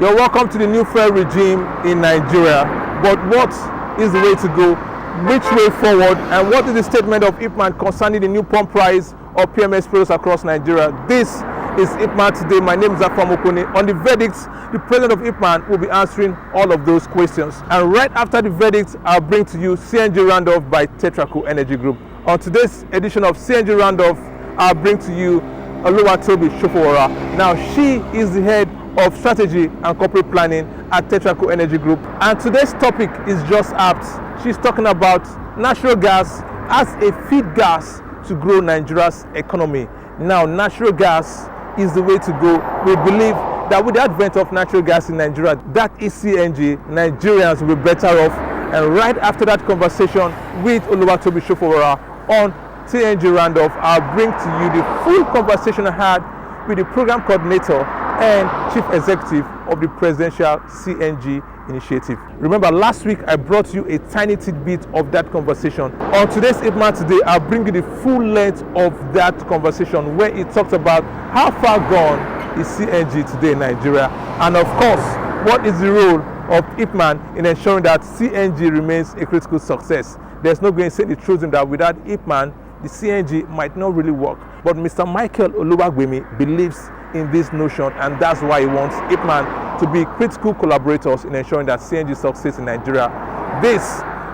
You're welcome to the new fuel regime in Nigeria. But what is the way to go? Which way forward? And what is the statement of Ipman concerning the new pump price of PMS products across Nigeria? This is Ipman today. My name is Afamokone. On the verdicts, the president of Ipman will be answering all of those questions. And right after the verdicts, I'll bring to you CNG Roundup by Tetraco Energy Group. On today's edition of CNG Roundup, I'll bring to you Oluwatobi Shofowara. Now, she is the head of strategy and corporate planning at Tetraco Energy Group. And today's topic is just apt. She's talking about natural gas as a feed gas to grow Nigeria's economy. Now, natural gas is the way to go. We believe that with the advent of natural gas in Nigeria, that is CNG, Nigerians will be better off. And right after that conversation with Oluwatobi Shofowara on CNG Roundup, I'll bring to you the full conversation I had with the program coordinator and chief executive of the presidential CNG initiative. Remember, last week I brought you a tiny tidbit of that conversation. On today's Ipman today, I'll bring you the full length of that conversation where it talks about how far gone is CNG today in Nigeria, and of course, what is the role of Ipman in ensuring that CNG remains a critical success. There's no going to say the truth in that without Ipman, the CNG might not really work. But Mr. Michael Oluwagbemi believes in this notion, and that's why he wants Ipman to be critical collaborators in ensuring that CNG succeeds in Nigeria. This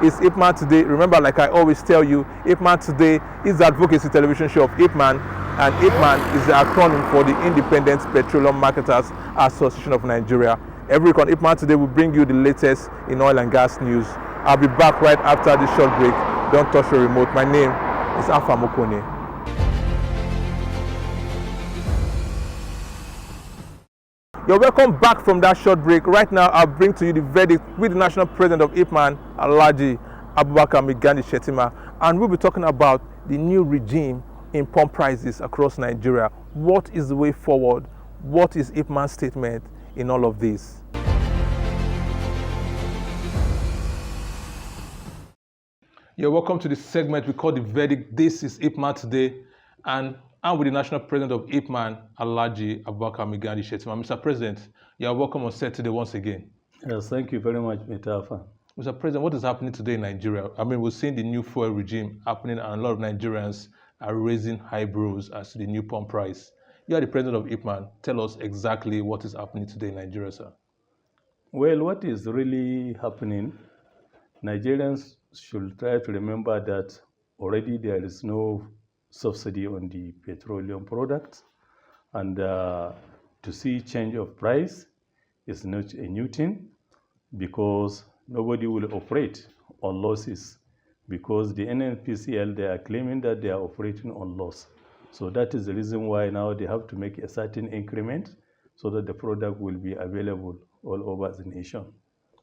is Ipman Today. Remember, like I always tell you, Ipman Today is the advocacy television show of Ipman, and Ipman is the acronym for the Independent Petroleum Marketers Association of Nigeria. Every week on Ipman Today, we'll bring you the latest in oil and gas news. I'll be back right after this short break. Don't touch your remote. My name is Afamokone. You're welcome back from that short break. Right now, I'll bring to you the verdict with the national president of Ipman, Alhaji Abubakar Migani Shetima, and we'll be talking about the new regime in pump prices across Nigeria. What is the way forward? What is Ipman's statement in all of this? You're welcome to the segment we call The Verdict. This is Ipman Today, and I'm with the national president of Ipman, Alhaji Abubakar Migani Shetima. Mr. President, you are welcome on set today once again. Yes, thank you very much, Mr. Afa. Mr. President, what is happening today in Nigeria? I mean, we're seeing the new fuel regime happening, and a lot of Nigerians are raising eyebrows as to the new pump price. You are the president of Ipman. Tell us exactly what is happening today in Nigeria, sir. Well, what is really happening, Nigerians should try to remember that already there is no subsidy on the petroleum products, and to see change of price is not a new thing, because nobody will operate on losses, because the NNPCL, they are claiming that they are operating on loss. So that is the reason why now they have to make a certain increment so that the product will be available all over the nation.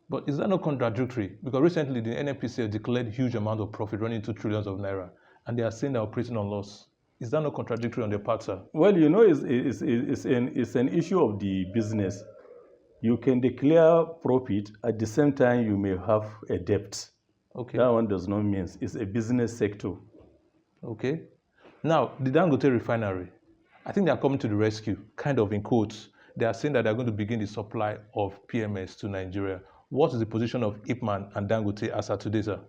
But is that not contradictory? Because recently the NNPCL declared huge amount of profit, running into trillions of naira, and they are saying they're operating on loss. Is that not contradictory on their part, sir? Well, you know, it's an issue of the business. You can declare profit, at the same time you may have a debt. Okay. That one does not mean it's a business sector. Okay. Now, the Dangote refinery, I think they are coming to the rescue, kind of in quotes. They are saying that they're going to begin the supply of PMS to Nigeria. What is the position of Ipman and Dangote as of today, sir?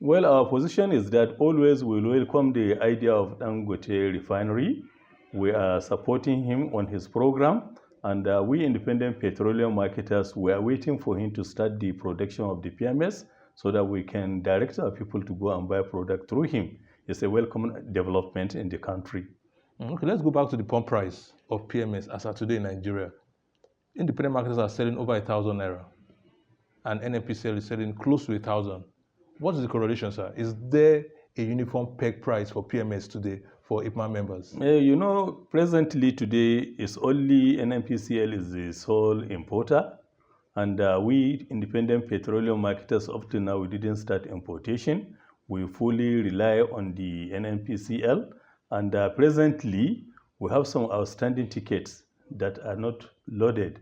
Well, our position is that always we will welcome the idea of Dangote refinery. We are supporting him on his program, and we independent petroleum marketers, we are waiting for him to start the production of the PMS so that we can direct our people to go and buy product through him. It's a welcome development in the country. Okay, let's go back to the pump price of PMS as of today in Nigeria. Independent marketers are selling over 1,000 naira, and NNPCL is selling close to 1,000. What is the correlation, sir? Is there a uniform peg price for PMS today for Ipman members? You know, presently today is only NNPCL is the sole importer, and we independent petroleum marketers up to now we didn't start importation. We fully rely on the NNPCL, and presently we have some outstanding tickets that are not loaded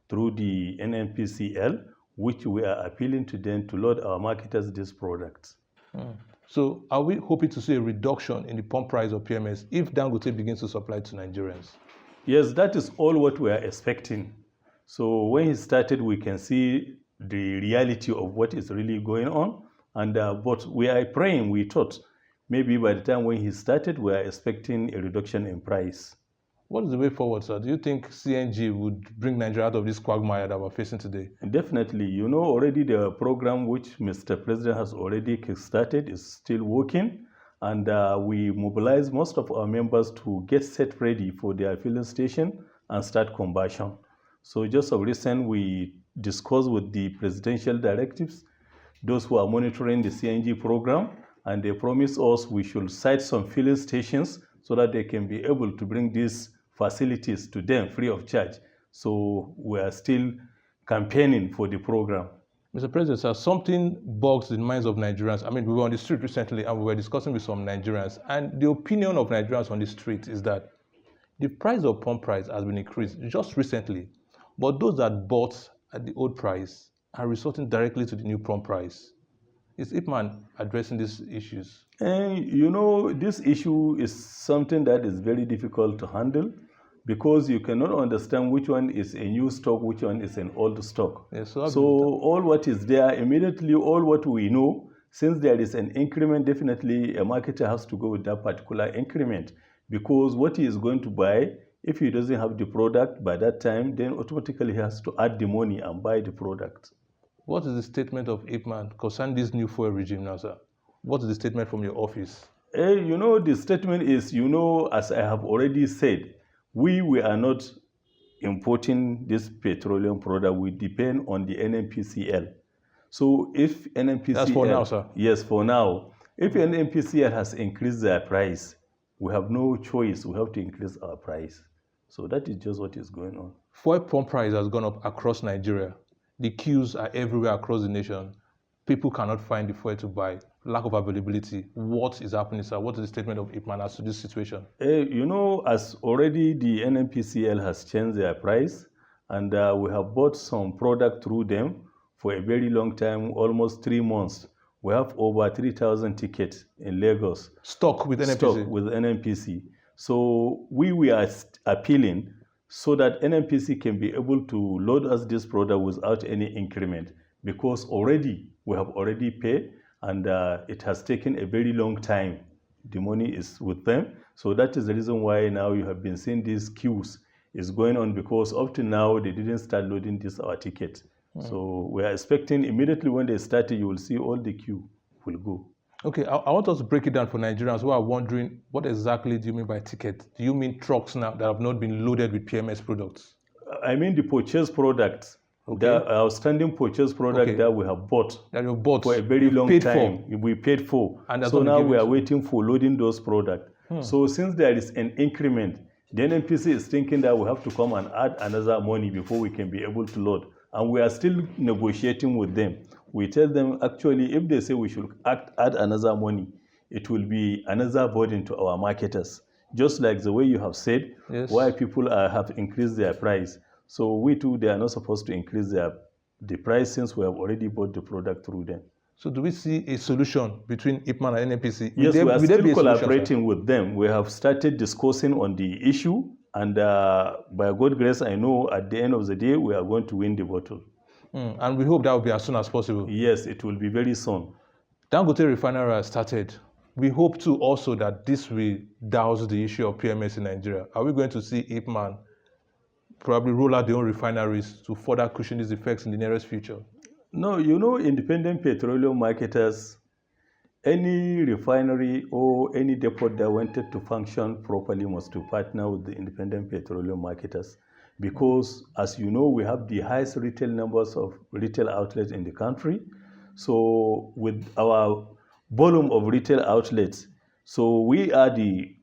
through the NNPCL, which we are appealing to them to load our marketers these products. So are we hoping to see a reduction in the pump price of PMS if Dangote begins to supply to Nigerians? Yes, that is all what we are expecting. So when he started, we can see the reality of what is really going on. And but we are praying, we thought, maybe by the time when he started, we are expecting a reduction in price. What is the way forward, sir? Do you think CNG would bring Nigeria out of this quagmire that we're facing today? Definitely. You know, already the program which Mr. President has already kickstarted is still working. And we mobilize most of our members to get set ready for their filling station and start conversion. So just of recent, we discussed with the presidential directives, those who are monitoring the CNG program, and they promised us we should site some filling stations so that they can be able to bring these facilities to them free of charge. So we are still campaigning for the program. Mr. President, sir, something bugs in the minds of Nigerians. I mean, we were on the street recently and we were discussing with some Nigerians, and the opinion of Nigerians on the street is that the price of pump price has been increased just recently, but those that bought at the old price are resorting directly to the new pump price. Is Ipman addressing these issues? And you know, this issue is something that is very difficult to handle because you cannot understand which one is a new stock, which one is an old stock. Yes, so all what is there, immediately all what we know, since there is an increment, definitely a marketer has to go with that particular increment because what he is going to buy, if he doesn't have the product by that time, then automatically he has to add the money and buy the product. What is the statement of Ipman concerning this new fuel regime now, sir? What is the statement from your office? You know, the statement is, you know, as I have already said, we are not importing this petroleum product. We depend on the NNPCL. So if NNPCL... That's for now, sir? Yes, for now. If NNPCL has increased their price, we have no choice. We have to increase our price. So that is just what is going on. Fuel pump price has gone up across Nigeria. The queues are everywhere across the nation. People cannot find the fuel to buy. Lack of availability. What is happening, sir? What is the statement of Ipman as to this situation? You know, as already the NNPCL has changed their price, and we have bought some product through them for a very long time, almost 3 months. We have over 3,000 tickets in Lagos. Stock with NNPC? Stock with NNPC. So we are appealing so that NNPC can be able to load us this product without any increment, because already we have already paid, and it has taken a very long time. The money is with them. So that is the reason why now you have been seeing these queues is going on, because up to now they didn't start loading this our ticket. So we are expecting immediately when they started, you will see all the queue will go. Okay, I want us to break it down for Nigerians who are wondering, what exactly do you mean by ticket? Do you mean trucks now that have not been loaded with PMS products? I mean the purchase products. Okay. The outstanding purchase product that we have bought, that you bought for a very long time. For. We paid for. And so now we are waiting for loading those products. So since there is an increment, the NNPC is thinking that we have to come and add another money before we can be able to load. And we are still negotiating with them. We tell them, actually, if they say we should add another money, it will be another burden to our marketers. Just like the way you have said, yes, why people have increased their price. So we too, they are not supposed to increase the price since we have already bought the product through them. So do we see a solution between Ipman and NNPC? Yes, we are still collaborating with them. We have started discussing on the issue, and by God's grace, I know at the end of the day, we are going to win the battle. And we hope that will be as soon as possible. Yes, it will be very soon. Dangote Refinery has started. We hope too also that this will douse the issue of PMS in Nigeria. Are we going to see Ipman probably roll out their own refineries to further cushion these effects in the nearest future? No, you know, independent petroleum marketers, any refinery or any depot that wanted to function properly must to partner with the independent petroleum marketers. Because, as you know, we have the highest retail numbers of retail outlets in the country. So with our volume of retail outlets, so we are the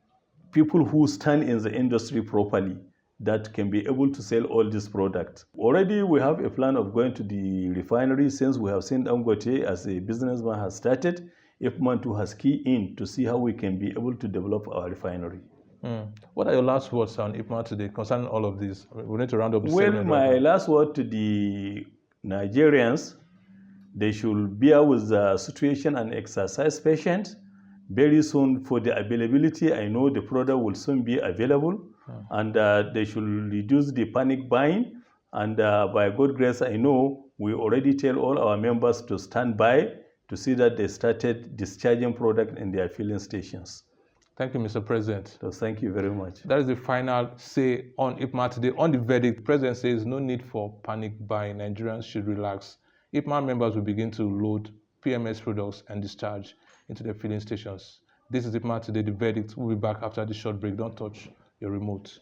people who stand in the industry properly that can be able to sell all these products. Already we have a plan of going to the refinery, since we have seen Dangote as a businessman has started. Ipman too has key in to see how we can be able to develop our refinery. What are your last words on Ipman today concerning all of this? We need to round up the segment. Well, my last word to the Nigerians, they should bear with the situation and exercise patience. Very soon, for the availability, I know the product will soon be available, and they should reduce the panic buying And by God's grace, I know we already tell all our members to stand by to see that they started discharging product in their filling stations. Thank you, Mr. President. So thank you very much. That is the final say on Ipman today. On the verdict, the President says no need for panic buying. Nigerians should relax. Ipman members will begin to load PMS products and discharge into their filling stations. This is Ipman today, the verdict. We'll be back after this short break. Don't touch your remote.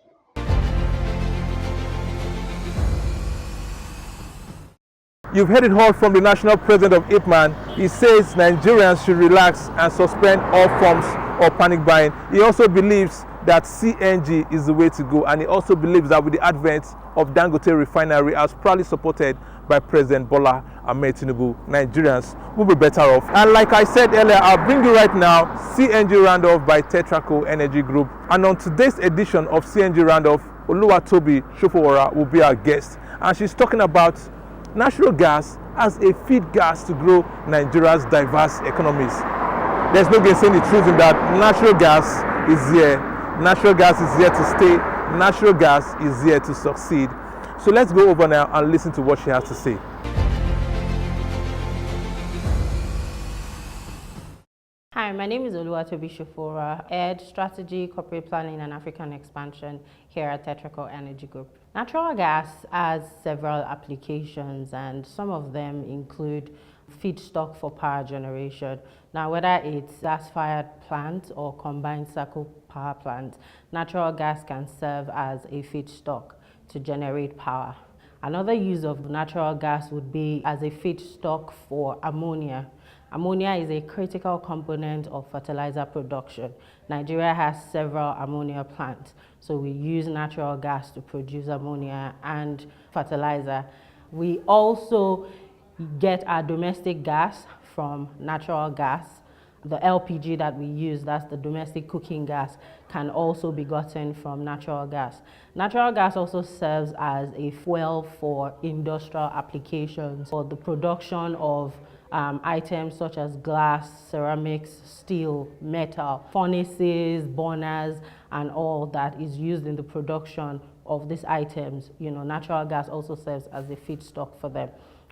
You've heard it all from the national president of Ipman. He says Nigerians should relax and suspend all forms of panic buying. He also believes that CNG is the way to go, and he also believes that with the advent of Dangote refinery, as proudly supported by President Bola Ahmed Tinubu, Nigerians will be better off. And like I said earlier, I'll bring you right now CNG Roundoff by Tetraco Energy Group. And on today's edition of CNG Roundoff, Oluwatobi Shofowora will be our guest, and she's talking about natural gas as a feed gas to grow Nigeria's diverse economies. There's no saying the truth in that. Natural gas is here. Natural gas is here to stay. Natural gas is here to succeed. So let's go over now and listen to what she has to say. Hi, my name is Oluwatobi Shofowora, Head Strategy, Corporate Planning and African Expansion here at Tetraco Energy Group. Natural gas has several applications, and some of them include feedstock for power generation. Now, whether it's gas-fired plant or combined cycle power plant, natural gas can serve as a feedstock to generate power. Another use of natural gas would be as a feedstock for ammonia. Ammonia is a critical component of fertilizer production. Nigeria has several ammonia plants, so we use natural gas to produce ammonia and fertilizer. We also get our domestic gas from natural gas. The LPG that we use, that's the domestic cooking gas, can also be gotten from natural gas. Natural gas also serves as a fuel for industrial applications for the production of items such as glass, ceramics, steel, metal, furnaces, burners, and all that is used in the production of these items. Natural gas also serves as a feedstock for them.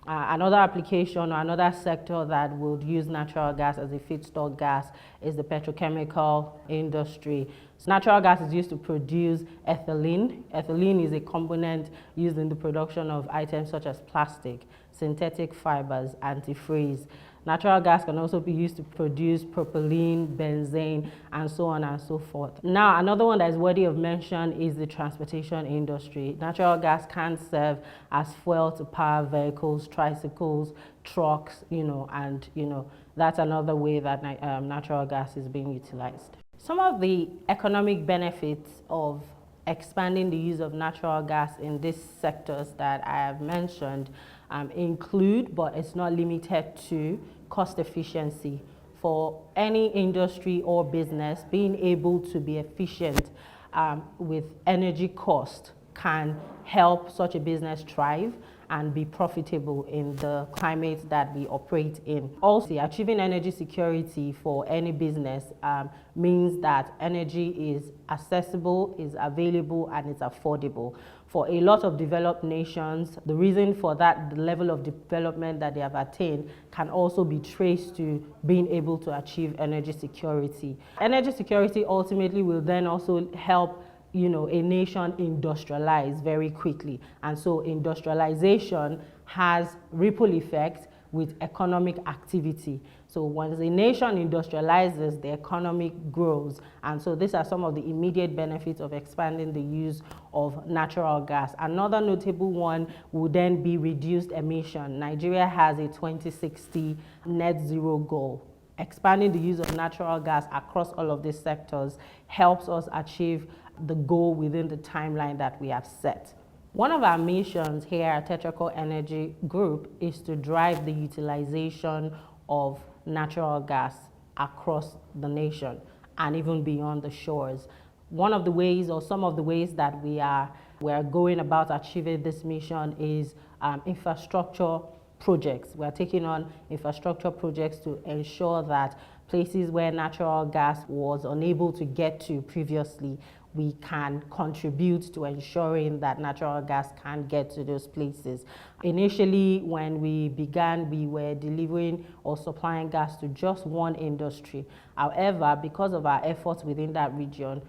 Another application or another sector that would use natural gas as a feedstock gas is the petrochemical industry. So natural gas is used to produce ethylene. Ethylene is a component used in the production of items such as plastic, synthetic fibers, antifreeze. Natural gas can also be used to produce propylene, benzene, and so on and so forth. Now, another one that is worthy of mention is the transportation industry. Natural gas can serve as fuel to power vehicles, tricycles, trucks, and that's another way that natural gas is being utilized. Some of the economic benefits of expanding the use of natural gas in these sectors that I have mentioned include, but it's not limited to, cost efficiency. For any industry or business, being able to be efficient with energy cost can help such a business thrive and be profitable in the climate that we operate in. Also, achieving energy security for any business means that energy is accessible, is available, and it's affordable. For a lot of developed nations, the reason for that, the level of development that they have attained, can also be traced to being able to achieve energy security. Energy security ultimately will then also help a nation industrialize very quickly. And so industrialization has ripple effects with economic activity. So once a nation industrializes, the economy grows. And so these are some of the immediate benefits of expanding the use of natural gas. Another notable one would then be reduced emission. Nigeria has a 2060 net zero goal. Expanding the use of natural gas across all of these sectors helps us achieve the goal within the timeline that we have set. One of our missions here at Tetraco Energy Group is to drive the utilization of natural gas across the nation and even beyond the shores. One of the ways, or some of the ways that we are going about achieving this mission is infrastructure projects. We are taking on infrastructure projects to ensure that places where natural gas was unable to get to previously, we can contribute to ensuring that natural gas can get to those places. Initially, when we began, we were delivering or supplying gas to just one industry. However, because of our efforts within that region,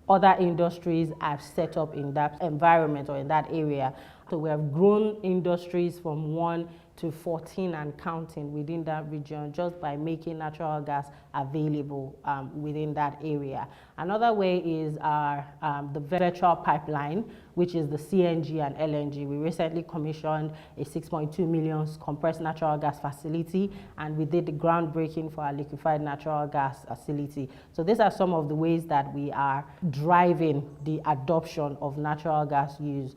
other industries have set up in that environment or in that area. So we have grown industries from 1 to 14 and counting within that region just by making natural gas available within that area. Another way is our, the virtual pipeline, which is the CNG and LNG. We recently commissioned a 6.2 million compressed natural gas facility, and we did the groundbreaking for our liquefied natural gas facility. So these are some of the ways that we are driving the adoption of natural gas use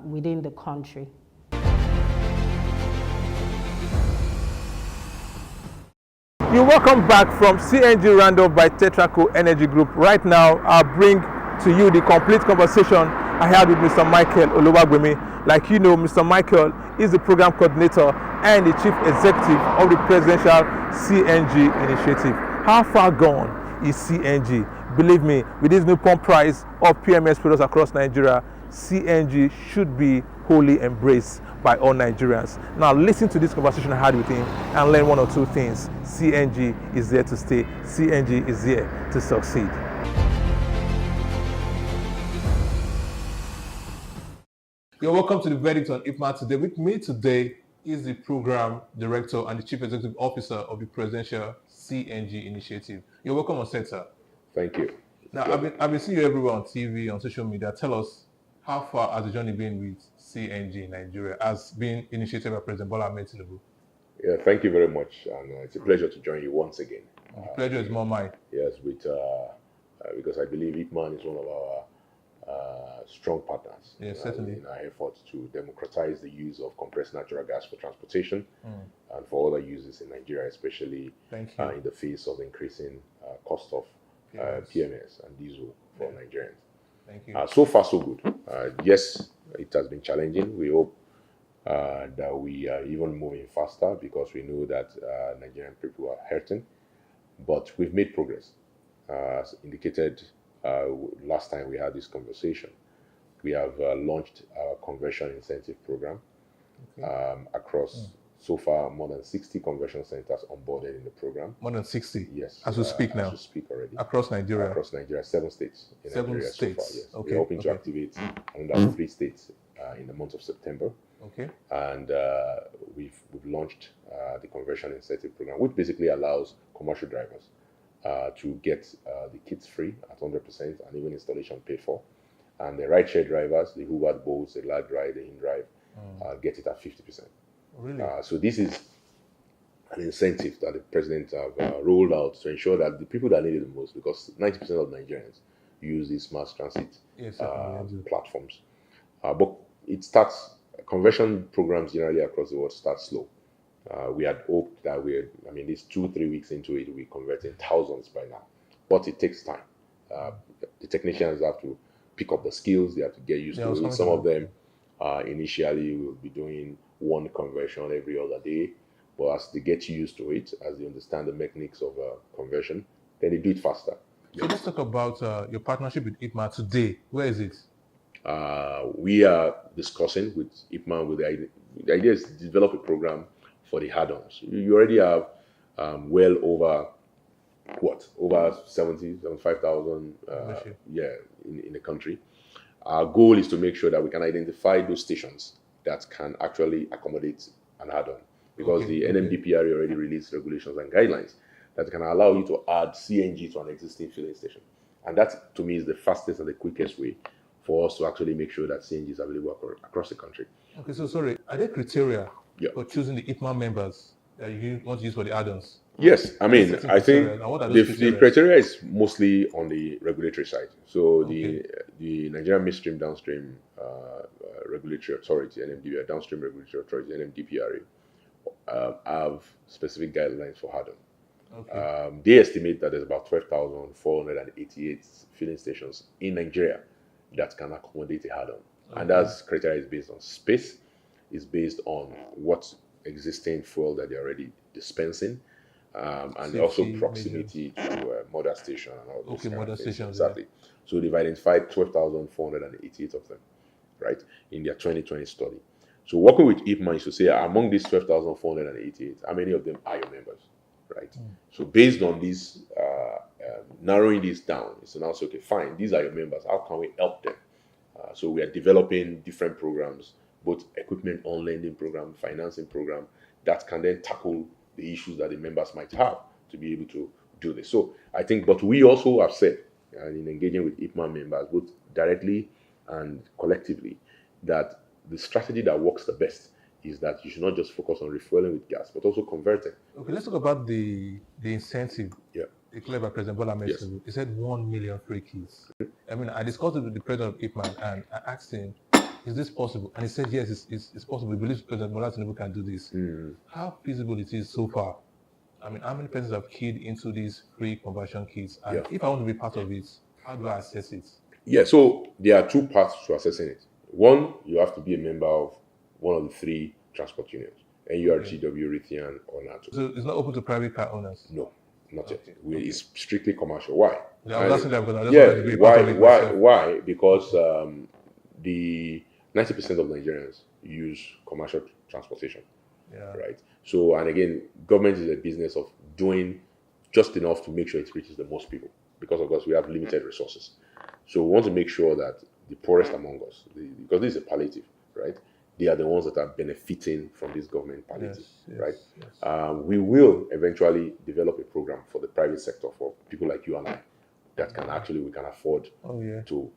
within the country. You're welcome back from CNG Roundup by Tetraco Energy Group. Right now, I'll bring to you the complete conversation I had with Mr. Michael Oluwagbemi. Like you know, Mr. Michael is the program coordinator and the chief executive of the presidential CNG initiative. How far gone is CNG? Believe me, with this new pump price of PMS products across Nigeria, CNG should be wholly embraced by all Nigerians. Now listen to this conversation I had with him and learn one or two things. CNG is there to stay. CNG is here to succeed. You're welcome to the Verdict on Ipman today. With me today is the program director and the chief executive officer of the presidential CNG initiative. You're welcome on set, sir. Thank you. Now, I've been seeing you everywhere on TV, on social media. Tell us, how far has the journey been with CNG in Nigeria as being initiated by President Bola Ahmed Tinubu? Yeah, thank you very much, and it's a pleasure to join you once again. The pleasure is more mine. Yes, because I believe Ipman is one of our strong partners. Yes, certainly. In our efforts to democratize the use of compressed natural gas for transportation and for other uses in Nigeria, especially in the face of increasing cost of PMS and diesel for Nigerians. Thank you. So far, so good. Yes, it has been challenging. We hope that we are even moving faster because we know that Nigerian people are hurting. But we've made progress. As indicated last time we had this conversation, we have launched our conversion incentive program across so far more than 60 conversion centers onboarded in the program. More than 60? Yes. As we speak now? As we speak already. Across Nigeria? Across Nigeria, 7 states. In 7 Nigeria states? So far, yes. Okay. We're hoping to activate another 3 states in the month of September. Okay. And we've launched the conversion incentive program, which basically allows commercial drivers to get the kits free at 100% and even installation paid for. And the rideshare drivers, the Uber, Bolts, the Large Ride, the InDrive, get it at 50%. Really? So this is an incentive that the president have rolled out to ensure that the people that need it the most, because 90% of Nigerians use these mass transit platforms. But it starts, conversion programs generally across the world start slow. We had hoped that these 2-3 weeks into it, we're converting thousands by now. But it takes time. The technicians have to pick up the skills, they have to get used to it. Some of them initially will be doing one conversion every other day, but as they get used to it, as they understand the mechanics of conversion, then they do it faster. So let's talk about your partnership with Ipman today. Where is it? We are discussing with Ipman with the idea is to develop a program for the add-ons. You already have well over 75,000 in the country. Our goal is to make sure that we can identify those stations that can actually accommodate an add-on, because the NMDPRA already released regulations and guidelines that can allow you to add CNG to an existing filling station. And that, to me, is the fastest and the quickest way for us to actually make sure that CNG is available across the country. Okay, so sorry, are there criteria for choosing the Ipman members that you want to use for the add-ons? Yes, I think the criteria is mostly on the regulatory side. So the Nigerian Midstream Downstream Regulatory Authority, NMDPRA, Downstream Regulatory Authority, NMDPRA, have specific guidelines for add-on. They estimate that there's about 12,488 filling stations in Nigeria that can accommodate a add-on. And that criteria is based on space, is based on what existing fuel that they're already dispensing, and Safety also proximity to mother station and all those Okay, kind mother of things. stations, Exactly. So they've identified 12,488 of them, right, in their 2020 study. So working with Ipman is to say, among these 12,488, how many of them are your members, right? So based on this, narrowing this down, it's now say, okay, fine, these are your members. How can we help them? So we are developing different programs, both equipment on lending program, financing program, that can then tackle the issues that the members might have to be able to do this. So I think, but we also have said, in engaging with Ipman members, both directly and collectively, that the strategy that works the best is that you should not just focus on refueling with gas, but also converting. Okay, let's talk about the incentive Yeah. declared by President Bola Ahmed Yes. Tinubu. He said 1 million free keys. I mean, I discussed it with the president of Ipman and I asked him, is this possible? And he said, yes, it's possible. He believes President Bola Tinubu can do this. How feasible it is so far? I mean, how many persons have keyed into these free conversion kits? And if I want to be part of it, how do I assess it? Yeah, so there are two paths to assessing it. One, you have to be a member of one of the three transport unions, NURTW, Raytheon, or NATO. So it's not open to private car owners? No, not yet. It's strictly commercial. Why? Yeah, I was asking that because I just wanted to be part of it myself. Why? Because the 90% of Nigerians use commercial transportation, right? So, and again, government is a business of doing just enough to make sure it reaches the most people, because of course we have limited resources. So we want to make sure that the poorest among us, because this is a palliative, right? They are the ones that are benefiting from this government palliative, right? Yes. We will eventually develop a program for the private sector for people like you and I that can actually, we can afford to,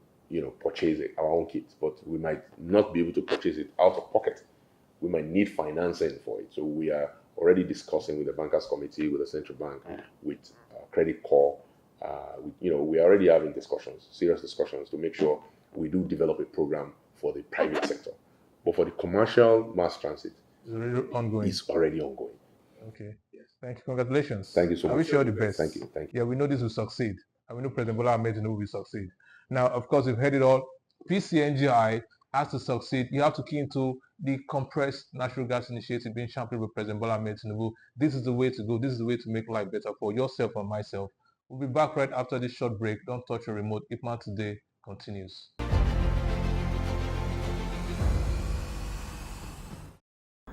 purchase our own kits, but we might not be able to purchase it out of pocket. We might need financing for it. So we are already discussing with the Bankers Committee, with the Central Bank, with Credit Corps. We are already having discussions, serious discussions, to make sure we do develop a program for the private sector. But for the commercial mass transit, it's already ongoing. Okay. Yes. Thank you. Congratulations. Thank you so much. I wish you all the best. Thank you. Thank you. Yeah, we know this will succeed. And we know President Bola Ahmed Tinubu will succeed. Now, of course, you've heard it all. PCNGI has to succeed. You have to key into the compressed natural gas initiative being championed by President Bola Ahmed Tinubu. This is the way to go. This is the way to make life better for yourself and myself. We'll be back right after this short break. Don't touch your remote. Ipman Today continues.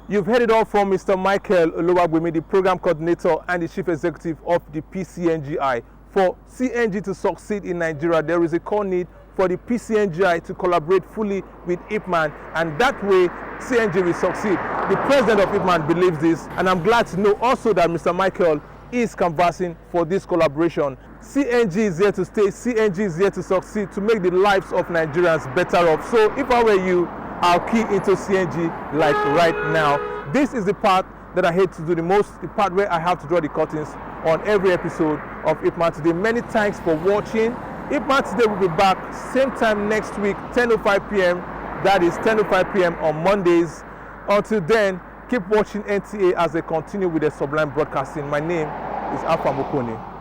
You've heard it all from Mr. Michael Oluwagbemi, the program coordinator and the chief executive of the PCNGI. For CNG to succeed in Nigeria, there is a core need for the PCNGI to collaborate fully with Ipman, and that way CNG will succeed. The president of Ipman believes this, and I'm glad to know also that Mr. Michael is canvassing for this collaboration. CNG is here to stay. CNG is here to succeed, to make the lives of Nigerians better off. So if I were you, I'll key into CNG like right now. This is the part that I hate to do the most, the part where I have to draw the curtains on every episode of Ipman Today. Many thanks for watching. Ipman Today will be back same time next week, 10:05 p.m. That is 10:05 p.m. on Mondays. Until then, keep watching NTA as they continue with their sublime broadcasting. My name is Alpha Mokone.